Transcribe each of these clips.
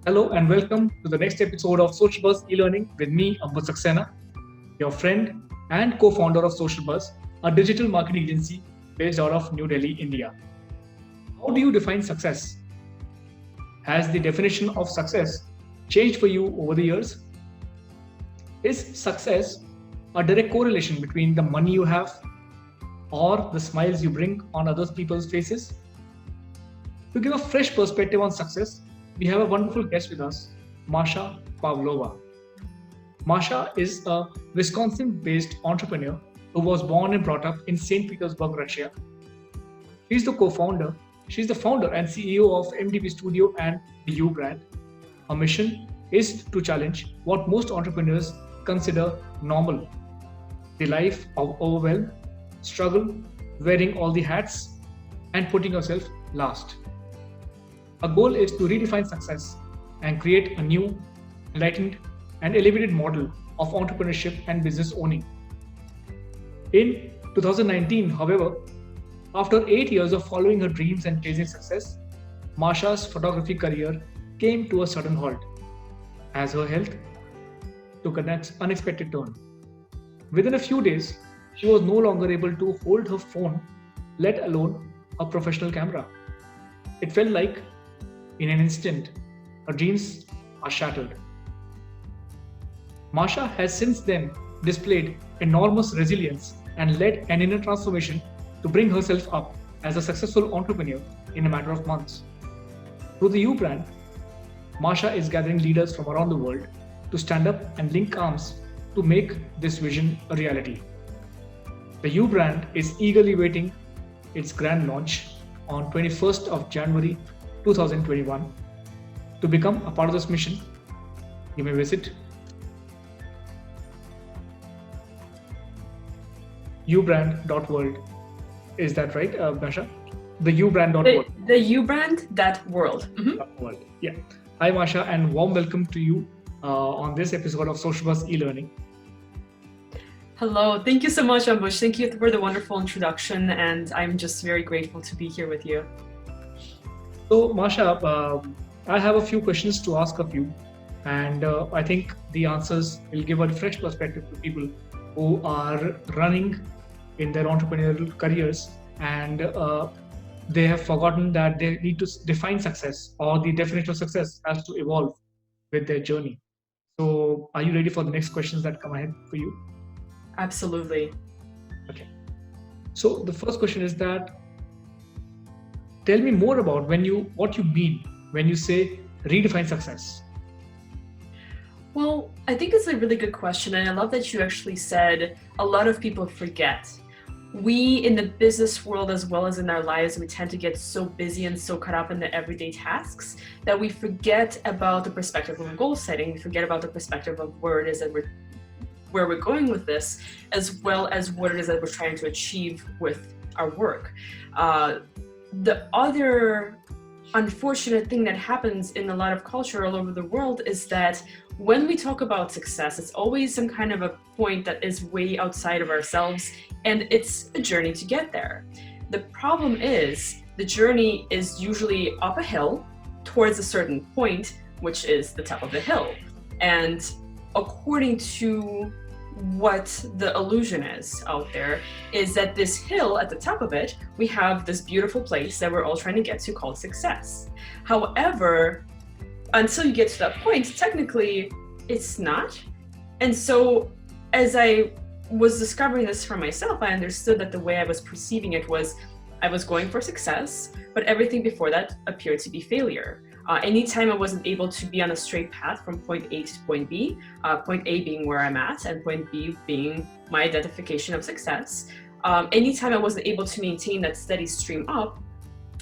Hello and welcome to the next episode of Social Buzz e-learning with me, Ambuj Saxena, your friend and co-founder of Social Buzz, a digital marketing agency based out of New Delhi, India. How do you define success? Has the definition of success changed for you over the years? Is success a direct correlation between the money you have or the smiles you bring on other people's faces? To give a fresh perspective on success, we have a wonderful guest with us, Masha Pavlova. Masha is a Wisconsin-based entrepreneur who was born and brought up in St. Petersburg, Russia. She's the founder and CEO of MDB Studio and the U brand. Her mission is to challenge what most entrepreneurs consider normal, the life of overwhelm, struggle, wearing all the hats, and putting yourself last. Our goal is to redefine success and create a new, enlightened, and elevated model of entrepreneurship and business owning. In 2019, however, after 8 years of following her dreams and chasing success, Masha's photography career came to a sudden halt as her health took an unexpected turn. Within a few days, she was no longer able to hold her phone, let alone a professional camera. It felt like, in an instant, her dreams are shattered. Masha has since then displayed enormous resilience and led an inner transformation to bring herself up as a successful entrepreneur in a matter of months. Through the U brand, Masha is gathering leaders from around the world to stand up and link arms to make this vision a reality. The U brand is eagerly waiting its grand launch on 21st of January 2021. To become a part of this mission, you may visit ubrand.world. Is that right, Masha? The ubrand.world. The ubrand.world. World. Yeah. Hi, Masha, and warm welcome to you on this episode of Social Buzz e-learning. Hello. Thank you so much, Ambuj. Thank you for the wonderful introduction, and I'm just very grateful to be here with you. So, Masha, I have a few questions to ask of you, and I think the answers will give a fresh perspective to people who are running in their entrepreneurial careers and they have forgotten that they need to define success, or the definition of success has to evolve with their journey. So, are you ready for the next questions that come ahead for you? Absolutely. Okay. So, the first question is that, tell me more about what you mean when you say redefine success. Well, I think it's a really good question, and I love that you actually said a lot of people forget. We in the business world, as well as in our lives, we tend to get so busy and so caught up in the everyday tasks that we forget about the perspective of goal setting. We forget about the perspective of where it is that where we're going with this, as well as what it is that we're trying to achieve with our work. The other unfortunate thing that happens in a lot of culture all over the world is that when we talk about success, it's always some kind of a point that is way outside of ourselves, and it's a journey to get there. The problem is the journey is usually up a hill towards a certain point, which is the top of the hill. And according to what the illusion is out there, is that this hill at the top of it, we have this beautiful place that we're all trying to get to called success. However, until you get to that point, technically it's not. And so as I was discovering this for myself, I understood that the way I was perceiving it was I was going for success, but everything before that appeared to be failure. Anytime I wasn't able to be on a straight path from point A to point B, point A being where I'm at and point B being my identification of success, anytime I wasn't able to maintain that steady stream up,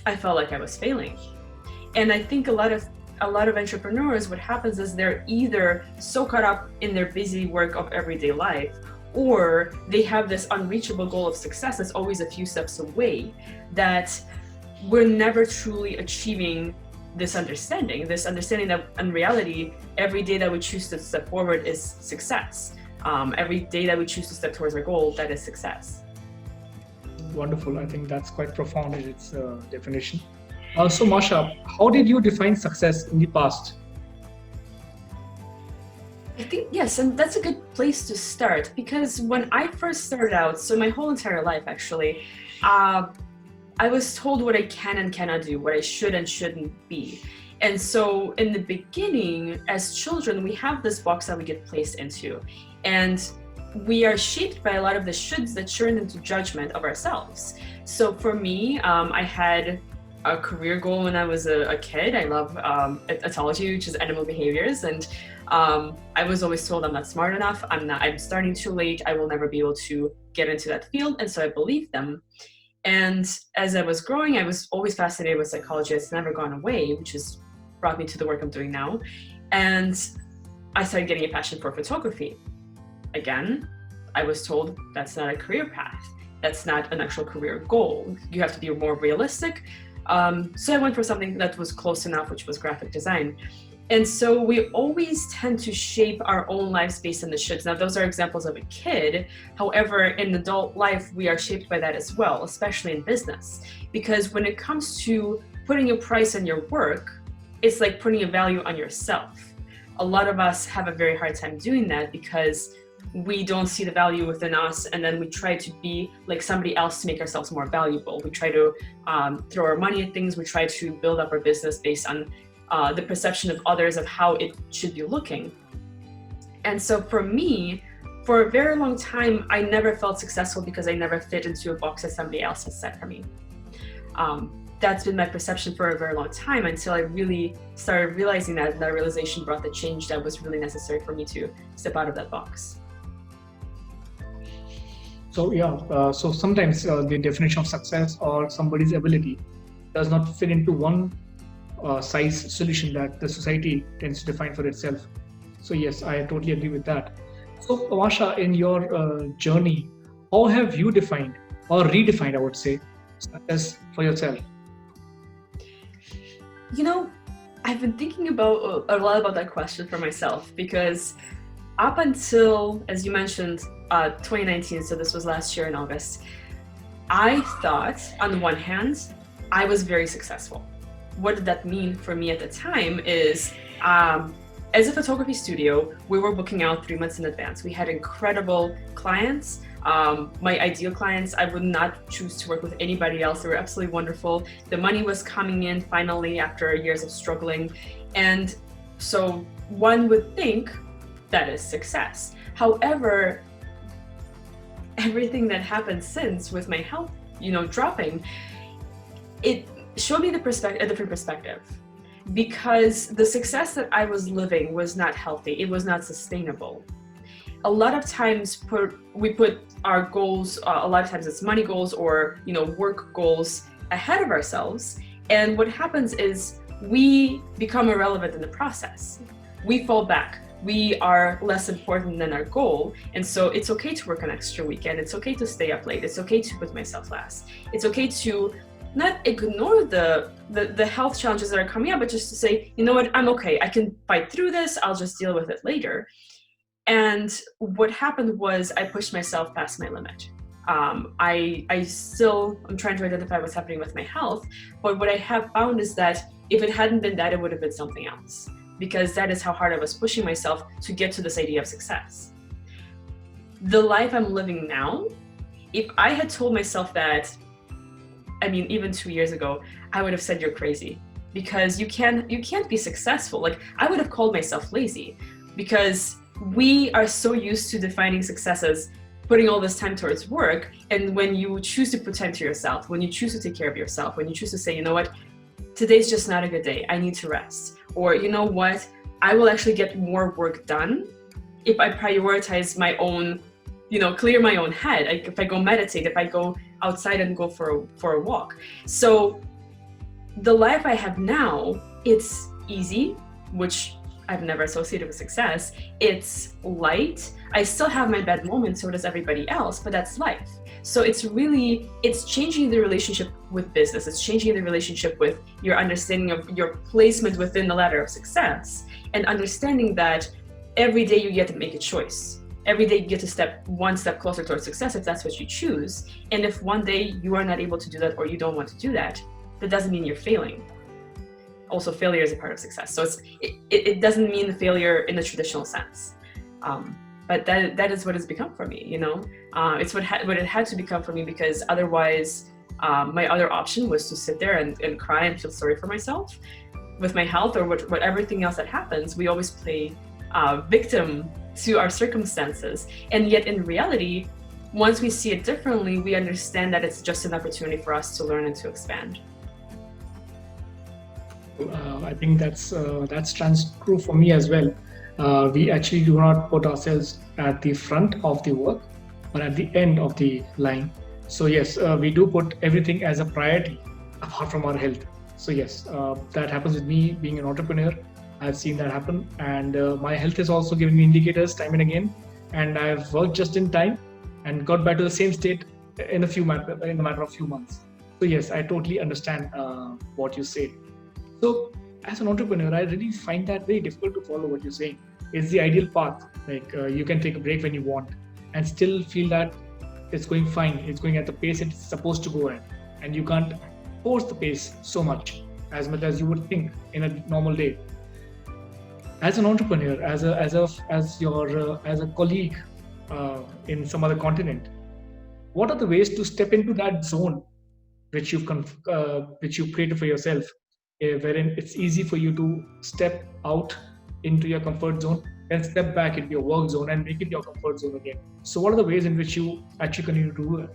I felt like I was failing. And I think a lot of entrepreneurs, what happens is they're either so caught up in their busy work of everyday life, or they have this unreachable goal of success that's always a few steps away, that we're never truly achieving this understanding that in reality, every day that we choose to step forward is success. Every day that we choose to step towards our goal, that is success. Wonderful. I think that's quite profound in its definition. So Masha, how did you define success in the past? think, yes, and that's a good place to start, because when I first started out, so my whole entire life actually, I was told what I can and cannot do, what I should and shouldn't be. And so in the beginning, as children, we have this box that we get placed into, and we are shaped by a lot of the shoulds that turn into judgment of ourselves. So for me, I had a career goal when I was a kid. I love etology, which is animal behaviors, and I was always told I'm not smart enough, I'm starting too late, I will never be able to get into that field, and so I believed them. And as I was growing, I was always fascinated with psychology. It's never gone away, which has brought me to the work I'm doing now. And I started getting a passion for photography. Again, I was told that's not a career path. That's not an actual career goal. You have to be more realistic. So I went for something that was close enough, which was graphic design. And so we always tend to shape our own lives based on the shoulds. Now, those are examples of a kid. However, in adult life, we are shaped by that as well, especially in business. Because when it comes to putting a price on your work, it's like putting a value on yourself. A lot of us have a very hard time doing that because we don't see the value within us, and then we try to be like somebody else to make ourselves more valuable. We try to throw our money at things. We try to build up our business based on the perception of others of how it should be looking. And so for me, for a very long time, I never felt successful because I never fit into a box that somebody else has set for me. That's been my perception for a very long time, until I really started realizing that, and that realization brought the change that was really necessary for me to step out of that box. So yeah, so sometimes the definition of success or somebody's ability does not fit into one size solution that the society tends to define for itself. So yes, I totally agree with that. So Masha, in your journey, how have you defined or redefined, I would say, success for yourself? You know, I've been thinking about a lot about that question for myself, because up until, as you mentioned, 2019, so this was last year in August, I thought, on the one hand, I was very successful. What did that mean for me at the time is, as a photography studio, we were booking out 3 months in advance. We had incredible clients. My ideal clients, I would not choose to work with anybody else. They were absolutely wonderful. The money was coming in finally after years of struggling. And so one would think that is success. However, everything that happened since with my health, dropping, it showed me a different perspective, because the success that I was living was not healthy. It was not sustainable. A lot of times we put our goals, a lot of times it's money goals or work goals ahead of ourselves, and what happens is we become irrelevant in the process. We fall back. We are less important than our goal, and so it's okay to work an extra weekend. It's okay to stay up late. It's okay to put myself last. It's okay to not ignore the health challenges that are coming up, but just to say, you know what, I'm okay. I can fight through this. I'll just deal with it later. And what happened was I pushed myself past my limit. I'm trying to identify what's happening with my health, but what I have found is that if it hadn't been that, it would have been something else, because that is how hard I was pushing myself to get to this idea of success. The life I'm living now, if I had told myself that, even 2 years ago, I would have said you're crazy, because you can't be successful. Like, I would have called myself lazy, because we are so used to defining success as putting all this time towards work. And when you choose to put time to yourself, when you choose to take care of yourself, when you choose to say, you know what, today's just not a good day, I need to rest. Or, you know what, I will actually get more work done if I prioritize my own, clear my own head. If I go meditate, if I go outside and go for a walk. So the life I have now, it's easy, which I've never associated with success. It's light. I still have my bad moments, so does everybody else, but that's life. So it's changing the relationship with business. It's changing the relationship with your understanding of your placement within the ladder of success, and understanding that every day you get to make a choice. Every day you get to step one step closer towards success if that's what you choose. And if one day you are not able to do that, or you don't want to do that, that doesn't mean you're failing. Also, failure is a part of success. So it doesn't mean failure in the traditional sense. But that is what it's become for me, you know. It's what it had to become for me, because otherwise my other option was to sit there and cry and feel sorry for myself with my health, or what everything else that happens. We always play victim to our circumstances, and yet in reality, once we see it differently, we understand that it's just an opportunity for us to learn and to expand. I think that's true for me as well. We actually do not put ourselves at the front of the work, but at the end of the line. So yes, we do put everything as a priority apart from our health. So yes, that happens with me being an entrepreneur. I've seen that happen, and my health has also given me indicators time and again. And I've worked just in time and got back to the same state in a matter of few months. So yes, I totally understand what you say. So as an entrepreneur, I really find that very difficult to follow what you're saying. It's the ideal path. Like you can take a break when you want and still feel that it's going fine. It's going at the pace it's supposed to go at, and you can't force the pace so much as you would think in a normal day. As an entrepreneur, as a colleague in some other continent, what are the ways to step into that zone which you've created for yourself, wherein it's easy for you to step out into your comfort zone and step back into your work zone and make it your comfort zone again? So what are the ways in which you actually continue to do that?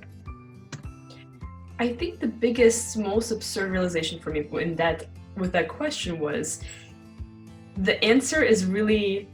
I think the biggest, most absurd realization for me with that question was, the answer is really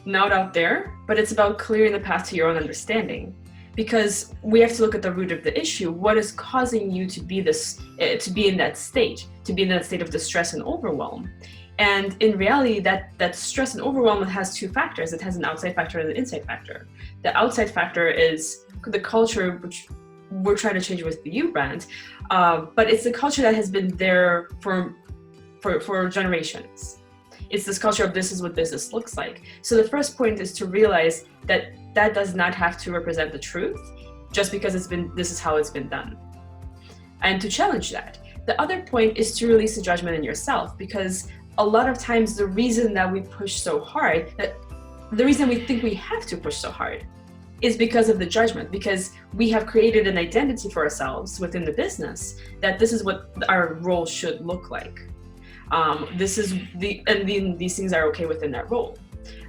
not out there, but it's about clearing the path to your own understanding. Because we have to look at the root of the issue. What is causing you to be in that state of distress and overwhelm? And in reality, that stress and overwhelm has two factors. It has an outside factor and an inside factor. The outside factor is the culture, which we're trying to change with the U brand, but it's the culture that has been there for generations. It's this culture of this is what business looks like. So the first point is to realize that does not have to represent the truth just because this is how it's been done. And to challenge that. The other point is to release the judgment in yourself, because a lot of times the reason that we push so hard, the reason we think we have to push so hard, is because of the judgment, because we have created an identity for ourselves within the business that this is what our role should look like. These things are okay within that role.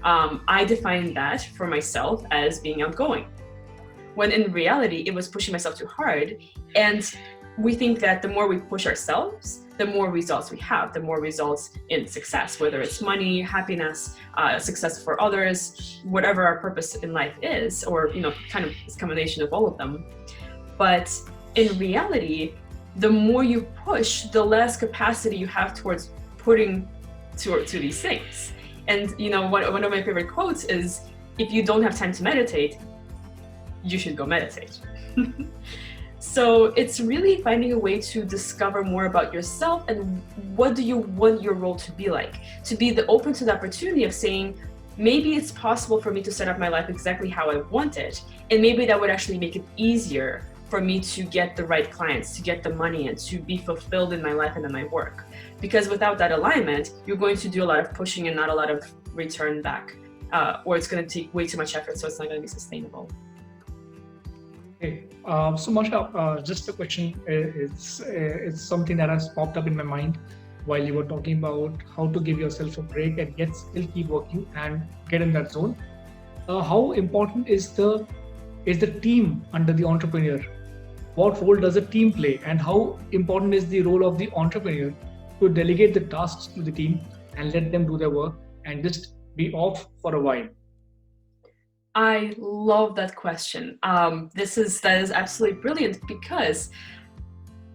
I define that for myself as being outgoing, when in reality it was pushing myself too hard. And we think that the more we push ourselves, the more results we have, the more results in success, whether it's money, happiness, success for others, whatever our purpose in life is, or kind of this combination of all of them. But in reality, the more you push, the less capacity you have towards putting to these things. And one of my favorite quotes is, if you don't have time to meditate, you should go meditate. So it's really finding a way to discover more about yourself and what do you want your role to be like. To be open to the opportunity of saying, maybe it's possible for me to set up my life exactly how I want it. And maybe that would actually make it easier for me to get the right clients, to get the money, and to be fulfilled in my life and in my work. Because without that alignment, you're going to do a lot of pushing and not a lot of return back, or it's going to take way too much effort, so it's not going to be sustainable. Okay. So Masha, just a question. It's something that has popped up in my mind while you were talking about how to give yourself a break and yet still keep working and get in that zone. How important is the team under the entrepreneur? What role does a team play, and how important is the role of the entrepreneur to delegate the tasks to the team and let them do their work and just be off for a while? I love that question. That is absolutely brilliant, because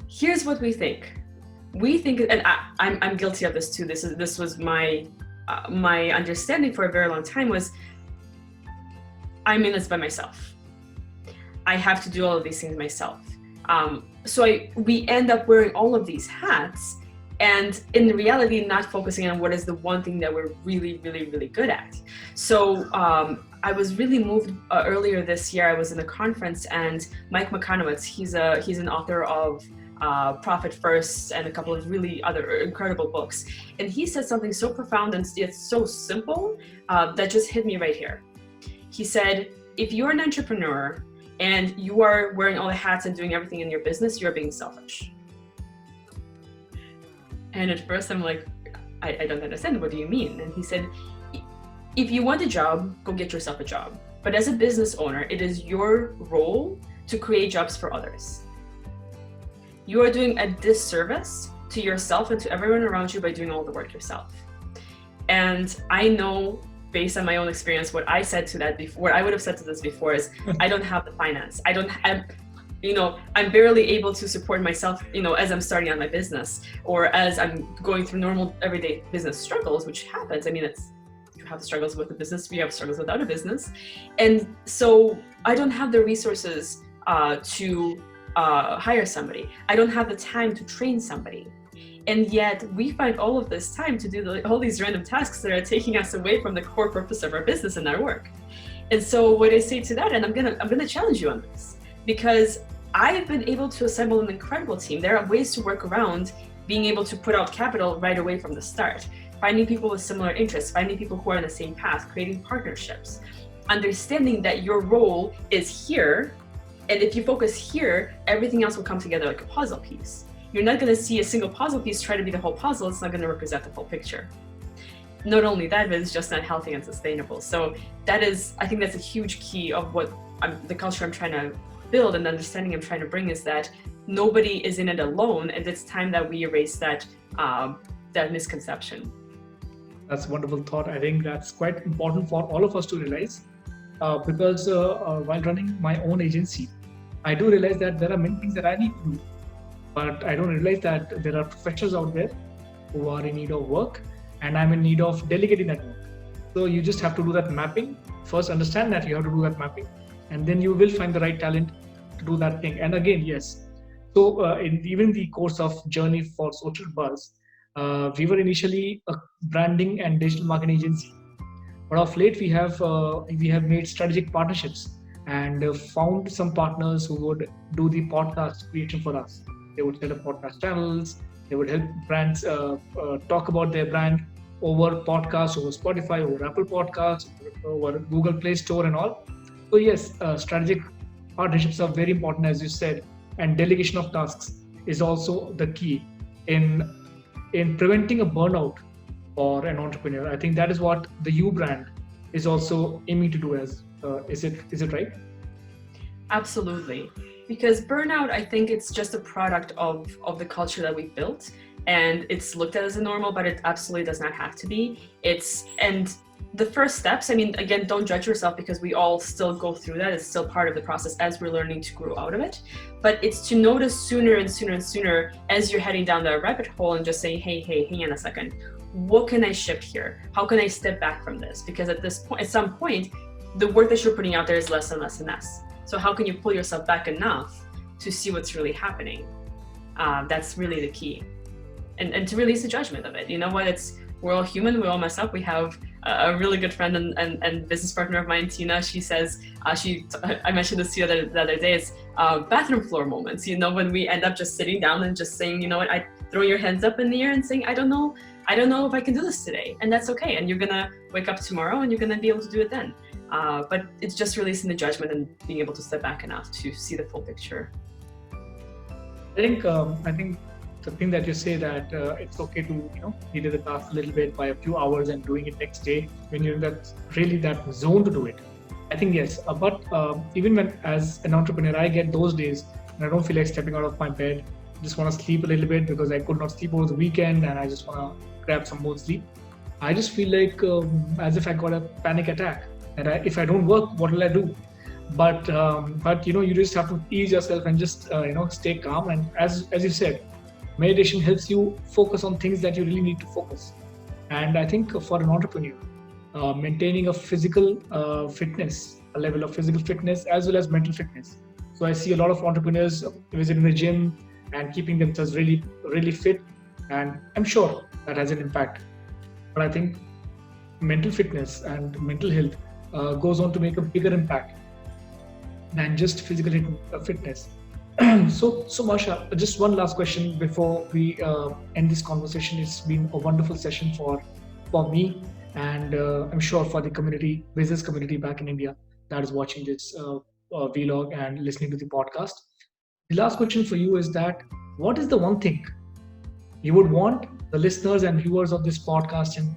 here's what we think. We think, and I'm guilty of this too. This was my understanding for a very long time, was I'm in this by myself. I have to do all of these things myself. So we end up wearing all of these hats, and in reality, not focusing on what is the one thing that we're really, really, really good at. So I was really moved earlier this year. I was in a conference, and Mike McConowitz, he's an author of Profit First and a couple of really other incredible books. And he said something so profound and yet so simple that just hit me right here. He said, if you're an entrepreneur and you are wearing all the hats and doing everything in your business, you're being selfish. And at first I'm like, I don't understand. What do you mean? And he said, if you want a job, go get yourself a job. But as a business owner, it is your role to create jobs for others. You are doing a disservice to yourself and to everyone around you by doing all the work yourself. And I know, based on my own experience, what I said to that before, I would have said to this before is, I don't have the finance. I'm barely able to support myself, as I'm starting on my business or as I'm going through normal everyday business struggles, which happens. I mean, you have struggles with the business, we have struggles without a business. And so I don't have the resources to hire somebody. I don't have the time to train somebody. And yet we find all of this time to do all these random tasks that are taking us away from the core purpose of our business and our work. And so what I say to that, and I'm gonna challenge you on this, because I've been able to assemble an incredible team. There are ways to work around being able to put out capital right away from the start, finding people with similar interests, finding people who are on the same path, creating partnerships, understanding that your role is here. And if you focus here, everything else will come together like a puzzle piece. You're not going to see a single puzzle piece try to be the whole puzzle. It's not going to represent the full picture. Not only that, but it's just not healthy and sustainable. So I think that's a huge key of what the culture I'm trying to build and the understanding I'm trying to bring is that nobody is in it alone. And it's time that we erase that misconception. That's a wonderful thought. I think that's quite important for all of us to realize because while running my own agency, I do realize that there are many things that I need to do. But I don't realize that there are professionals out there who are in need of work and I'm in need of delegating that work. So you just have to do that mapping. First, understand that you have to do that mapping and then you will find the right talent to do that thing. And again, yes. So in even the course of journey for Social Buzz, we were initially a branding and digital marketing agency. But of late, we have made strategic partnerships and found some partners who would do the podcast creation for us. They would set up podcast channels. They would help brands talk about their brand over podcasts, over Spotify, over Apple Podcasts, over Google Play Store and all. So yes, strategic partnerships are very important, as you said, and delegation of tasks is also the key in preventing a burnout for an entrepreneur. I think that is what the U brand is also aiming to do. Is it right? Absolutely. Because burnout, I think it's just a product of the culture that we've built, and it's looked at as a normal, but it absolutely does not have to be. And the first steps, I mean, again, don't judge yourself because we all still go through that. It's still part of the process as we're learning to grow out of it. But it's to notice sooner and sooner and sooner as you're heading down the rabbit hole and just saying, hey, hang on a second. What can I shift here? How can I step back from this? Because at some point, the work that you're putting out there is less and less and less. So how can you pull yourself back enough to see what's really happening? That's really the key. And to release the judgment of it. You know what? We're all human. We all mess up. We have a really good friend and business partner of mine, Tina. She says, I mentioned this to you the other day, it's bathroom floor moments. You know, when we end up just sitting down and just saying, you know what, I throw your hands up in the air and saying, I don't know if I can do this today. And that's okay. And you're going to wake up tomorrow and you're going to be able to do it then. But it's just releasing the judgment and being able to step back enough to see the full picture. I think the thing that you say that it's okay to delay the task a little bit by a few hours and doing it next day when you're in that zone to do it. I think yes, but even when as an entrepreneur I get those days and I don't feel like stepping out of my bed, I just want to sleep a little bit because I could not sleep over the weekend and I just want to grab some more sleep. I just feel like as if I got a panic attack. And if I don't work, what will I do? But you just have to ease yourself and just stay calm. And as you said, meditation helps you focus on things that you really need to focus. And I think for an entrepreneur, maintaining a physical fitness, a level of physical fitness as well as mental fitness. So I see a lot of entrepreneurs visiting the gym and keeping themselves really, really fit. And I'm sure that has an impact. But I think mental fitness and mental health goes on to make a bigger impact than just physical fitness. So Masha, just one last question before we end this conversation. It's been a wonderful session for me and I'm sure for the business community back in India. that is watching this vlog and listening to the podcast. The last question for you is that what is the one thing you would want the listeners and viewers of this podcast and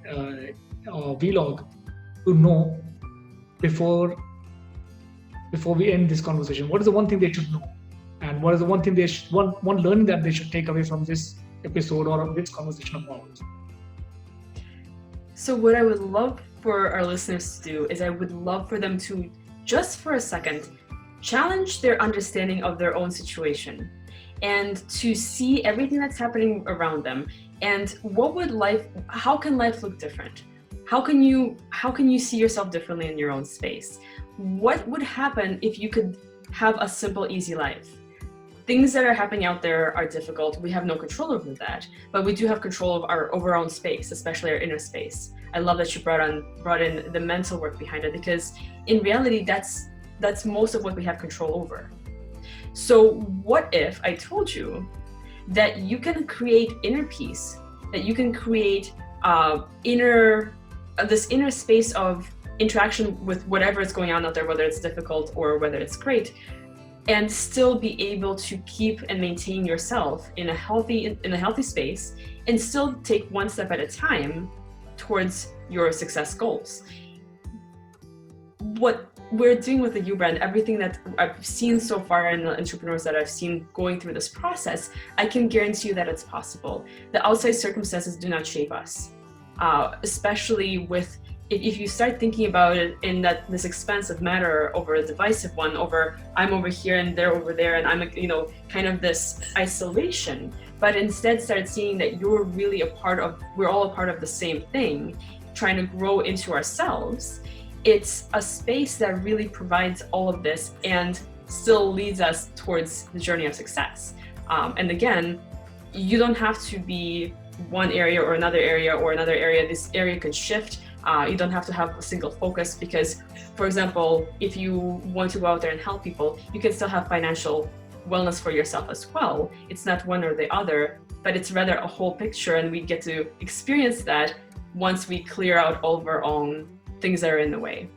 vlog to know before we end this conversation? What is the one thing they should know, and what is the one thing one learning that they should take away from this episode or this conversation of ours? So what I would love for our listeners to do is I would love for them to, just for a second, challenge their understanding of their own situation and to see everything that's happening around them, and how can life look different? How can you see yourself differently in your own space? What would happen if you could have a simple, easy life? Things that are happening out there are difficult. We have no control over that, but we do have control of our own space, especially our inner space. I love that you brought in the mental work behind it, because in reality, that's most of what we have control over. So what if I told you that you can create inner peace, that you can create this inner space of interaction with whatever is going on out there, whether it's difficult or whether it's great, and still be able to keep and maintain yourself in a healthy space, and still take one step at a time towards your success goals. What we're doing with the U brand, everything that I've seen so far in the entrepreneurs that I've seen going through this process, I can guarantee you that it's possible. The outside circumstances do not shape us, especially with if you start thinking about it in this expansive manner over a divisive one, over I'm over here and they're over there and I'm kind of this isolation, but instead start seeing that you're really we're all a part of the same thing, trying to grow into ourselves. It's a space that really provides all of this and still leads us towards the journey of success. And again, you don't have to be one area or another area or another area. This area could shift. You don't have to have a single focus, because, for example, if you want to go out there and help people, you can still have financial wellness for yourself as well. It's not one or the other, but it's rather a whole picture, and we get to experience that once we clear out all of our own things that are in the way.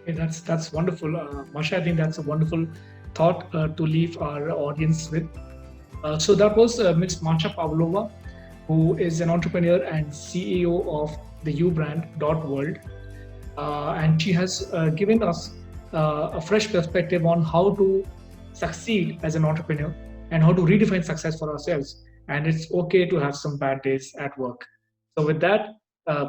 Okay, that's wonderful, Masha. I think that's a wonderful thought to leave our audience with. So that was Ms Masha Pavlova, who is an entrepreneur and CEO of the ubrand.world. And she has given us a fresh perspective on how to succeed as an entrepreneur and how to redefine success for ourselves. And it's okay to have some bad days at work. So with that,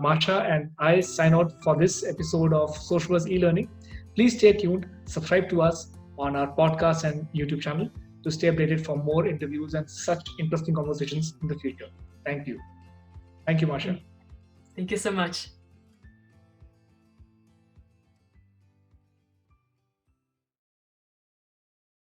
Masha and I sign out for this episode of Social Buzz e-learning. Please stay tuned, subscribe to us on our podcast and YouTube channel to stay updated for more interviews and such interesting conversations in the future. Thank you. Thank you, Masha. Thank you so much.